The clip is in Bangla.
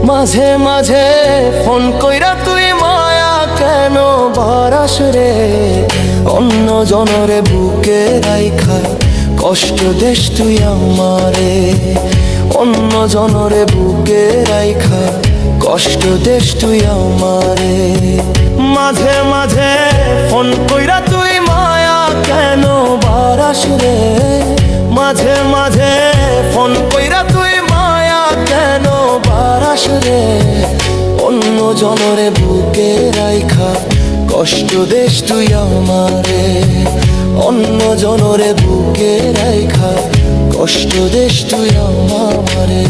মাঝে মাঝে ফোন কইরা তুই মায়া কেন বারাস রে? অন্য জনরে বুকে রাইখা কষ্ট দেশ তুই আমারে। অন্য জনরে বুকে রাইখা কষ্ট দেশ তুই আমারে। মাঝে মাঝে ফোন কইরা তুই মায়া কেন বারাস রে? মাঝে মাঝে ফোন কইরা তুই মায়া কেন বারাস রে? অন্য জনরে বুকে রাইখা কষ্ট দেশ তুই আমারে। অন্য জনরে বুকে রাইখা কষ্ট দেশ তুই আমারে।